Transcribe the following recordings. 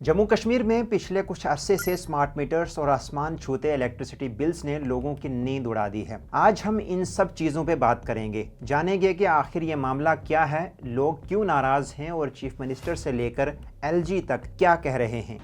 जम्मू कश्मीर में पिछले कुछ अरसे से स्मार्ट मीटर्स और आसमान छूते इलेक्ट्रिसिटी बिल्स ने लोगों की नींद उड़ा दी है। आज हम इन सब चीज़ों पे बात करेंगे, जानेंगे कि आखिर ये मामला क्या है, लोग क्यों नाराज़ हैं और चीफ मिनिस्टर से लेकर एलजी तक क्या कह रहे हैं।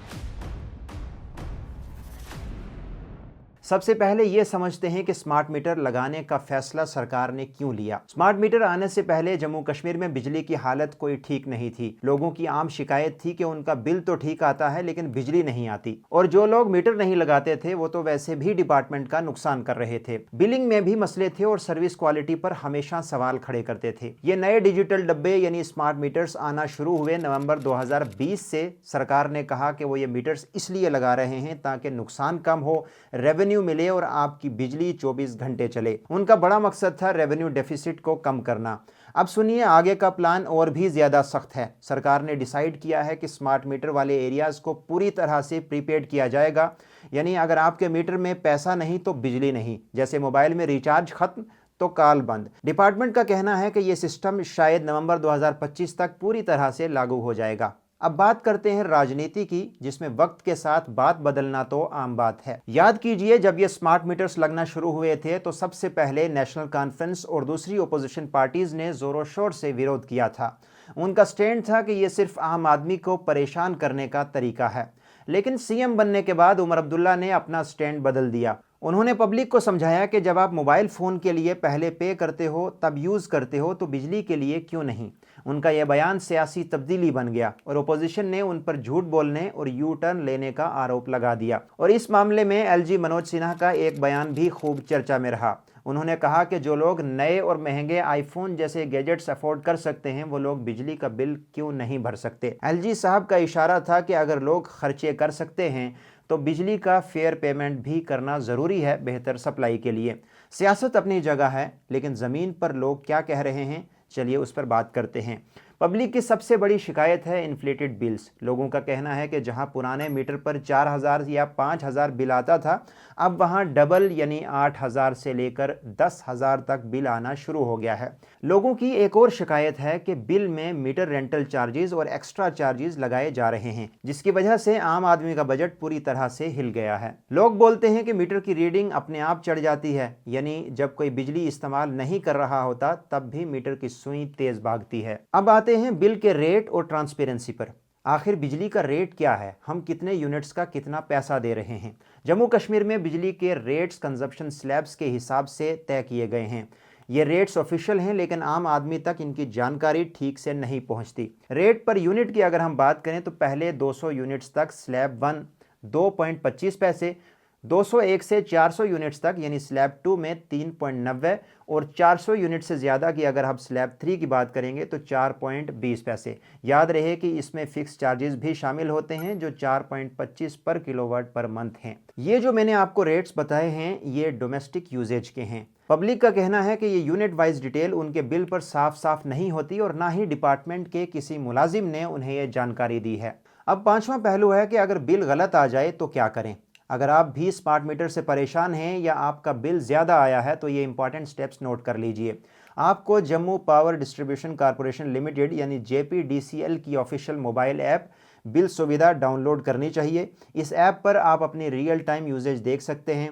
सबसे पहले ये समझते हैं कि स्मार्ट मीटर लगाने का फैसला सरकार ने क्यों लिया। स्मार्ट मीटर आने से पहले जम्मू कश्मीर में बिजली की हालत कोई ठीक नहीं थी। लोगों की आम शिकायत थी कि उनका बिल तो ठीक आता है लेकिन बिजली नहीं आती, और जो लोग मीटर नहीं लगाते थे वो तो वैसे भी डिपार्टमेंट का नुकसान कर रहे थे। बिलिंग में भी मसले थे और सर्विस क्वालिटी पर हमेशा सवाल खड़े करते थे। ये नए डिजिटल डब्बे यानी स्मार्ट मीटर्स आना शुरू हुए नवंबर 2020 से। सरकार ने कहा कि वो ये मीटर्स इसलिए लगा रहे हैं ताकि नुकसान कम हो, रेवेन्यू मिले और आपकी बिजली 24 घंटे चले। उनका बड़ा मकसद था रेवेन्यू डेफिसिट को कम करना। अब सुनिए आगे का प्लान और भी ज्यादा सख्त है। सरकार ने डिसाइड किया है कि स्मार्ट मीटर वाले एरियाज को पूरी तरह से प्रीपेड किया जाएगा, यानी अगर आपके मीटर में पैसा नहीं तो बिजली नहीं। जैसे मोबाइल में रिचार्ज खत्म तो कॉल बंद। डिपार्टमेंट का कहना है कि यह सिस्टम शायद नवंबर 2025 तक पूरी तरह से लागू हो जाएगा। अब बात करते हैं राजनीति की, जिसमें वक्त के साथ बात बदलना तो आम बात है। याद कीजिए, जब ये स्मार्ट मीटर्स लगना शुरू हुए थे तो सबसे पहले नेशनल कॉन्फ्रेंस और दूसरी ओपोजिशन पार्टीज ने जोरों शोर से विरोध किया था। उनका स्टैंड था कि ये सिर्फ आम आदमी को परेशान करने का तरीका है। लेकिन सीएम बनने के बाद उमर अब्दुल्ला ने अपना स्टैंड बदल दिया। उन्होंने पब्लिक को समझाया कि जब आप मोबाइल फ़ोन के लिए पहले पे करते हो तब यूज़ करते हो तो बिजली के लिए क्यों नहीं। उनका यह बयान सियासी तब्दीली बन गया और ओपोजिशन ने उन पर झूठ बोलने और यू टर्न लेने का आरोप लगा दिया। और इस मामले में एलजी मनोज सिन्हा का एक बयान भी खूब चर्चा में रहा। उन्होंने कहा कि जो लोग नए और महंगे आईफोन जैसे गैजेट्स अफोर्ड कर सकते हैं वो लोग बिजली का बिल क्यों नहीं भर सकते। एलजी साहब का इशारा था कि अगर लोग खर्चे कर सकते हैं तो बिजली का फेयर पेमेंट भी करना ज़रूरी है बेहतर सप्लाई के लिए। सियासत अपनी जगह है, लेकिन ज़मीन पर लोग क्या कह रहे हैं, चलिए उस पर बात करते हैं। पब्लिक की सबसे बड़ी शिकायत है इन्फ्लेटेड बिल्स। लोगों का कहना है कि जहां पुराने मीटर पर 4000 या 5000 बिल आता था, अब वहां डबल यानी 8000 से लेकर 10,000 तक बिल आना शुरू हो गया है। लोगों की एक और शिकायत है कि बिल में मीटर रेंटल चार्जेस और एक्स्ट्रा चार्जेस लगाए जा रहे हैं, जिसकी वजह से आम आदमी का बजट पूरी तरह से हिल गया है। लोग बोलते हैं कि मीटर की रीडिंग अपने आप चढ़ जाती है, यानी जब कोई बिजली इस्तेमाल नहीं कर रहा होता तब भी मीटर की सुई तेज भागती है। अब आते हैं बिल के रेट और ट्रांसपेरेंसी पर। आखिर बिजली का रेट क्या है, हम कितने यूनिट्स का कितना पैसा दे रहे हैं। जम्मू कश्मीर में बिजली के रेट्स कंजप्शन स्लैब्स के हिसाब से तय किए गए हैं। ये रेट्स ऑफिशियल हैं, लेकिन आम आदमी तक इनकी जानकारी ठीक से नहीं पहुंचती। रेट पर यूनिट की अगर हम बात करें तो पहले 200 यूनिट्स तक स्लैब 1 2.25 पैसे, 201 से 400 यूनिट्स तक यानी स्लैब 2 में 3.90, और 400 यूनिट से ज़्यादा की अगर हम स्लैब 3 की बात करेंगे तो 4.20 पैसे। याद रहे कि इसमें फिक्स चार्जेस भी शामिल होते हैं जो 4.25 पर किलोवाट पर मंथ हैं। ये जो मैंने आपको रेट्स बताए हैं ये डोमेस्टिक यूजेज के हैं। पब्लिक का कहना है कि ये यूनिट वाइज डिटेल उनके बिल पर साफ साफ नहीं होती और ना ही डिपार्टमेंट के किसी मुलाजिम ने उन्हें ये जानकारी दी है। अब पांचवा पहलू है कि अगर बिल गलत आ जाए तो क्या करें। अगर आप भी स्मार्ट मीटर से परेशान हैं या आपका बिल ज़्यादा आया है तो ये इंपॉर्टेंट स्टेप्स नोट कर लीजिए। आपको Jammu power distribution corporation limited यानी जेपीडीसीएल की ऑफिशियल मोबाइल ऐप बिल सुविधा डाउनलोड करनी चाहिए। इस ऐप पर आप अपनी रियल टाइम यूजेज देख सकते हैं।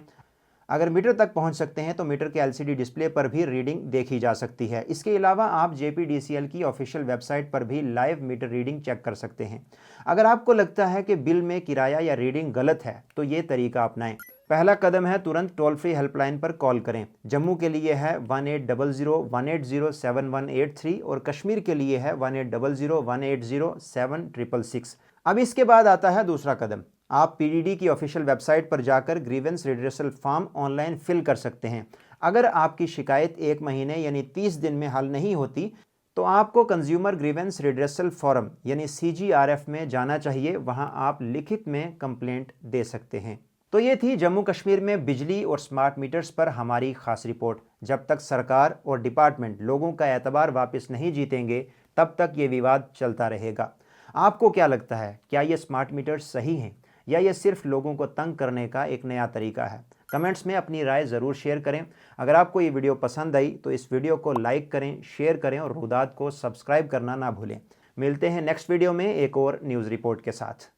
अगर मीटर तक पहुंच सकते हैं तो मीटर के एलसीडी डिस्प्ले पर भी रीडिंग देखी जा सकती है। इसके अलावा आप जेपीडीसीएल की ऑफिशियल वेबसाइट पर भी लाइव मीटर रीडिंग चेक कर सकते हैं। अगर आपको लगता है कि बिल में किराया या रीडिंग गलत है तो ये तरीका अपनाएं। पहला कदम है तुरंत टोल फ्री हेल्पलाइन पर कॉल करें। जम्मू के लिए है 1800-180-7183 और कश्मीर के लिए है 1800-180-7666। अब इसके बाद आता है दूसरा कदम। आप पीडीडी की ऑफिशियल वेबसाइट पर जाकर grievance redressal form online fill कर सकते हैं। अगर आपकी शिकायत 1 महीने यानी 30 दिन में हल नहीं होती तो आपको कंज्यूमर ग्रीवेंस रिड्रेसल फॉरम यानी सीजीआरएफ में जाना चाहिए। वहां आप लिखित में कंप्लेंट दे सकते हैं। तो ये थी जम्मू कश्मीर में बिजली और स्मार्ट मीटर्स पर हमारी खास रिपोर्ट। जब तक सरकार और डिपार्टमेंट लोगों का एतबार वापस नहीं जीतेंगे तब तक ये विवाद चलता रहेगा। आपको क्या लगता है, क्या ये स्मार्ट मीटर्स सही हैं या ये सिर्फ लोगों को तंग करने का एक नया तरीका है। कमेंट्स में अपनी राय ज़रूर शेयर करें। अगर आपको ये वीडियो पसंद आई तो इस वीडियो को लाइक करें, शेयर करें और रुदात को सब्सक्राइब करना ना भूलें। मिलते हैं नेक्स्ट वीडियो में एक और न्यूज़ रिपोर्ट के साथ।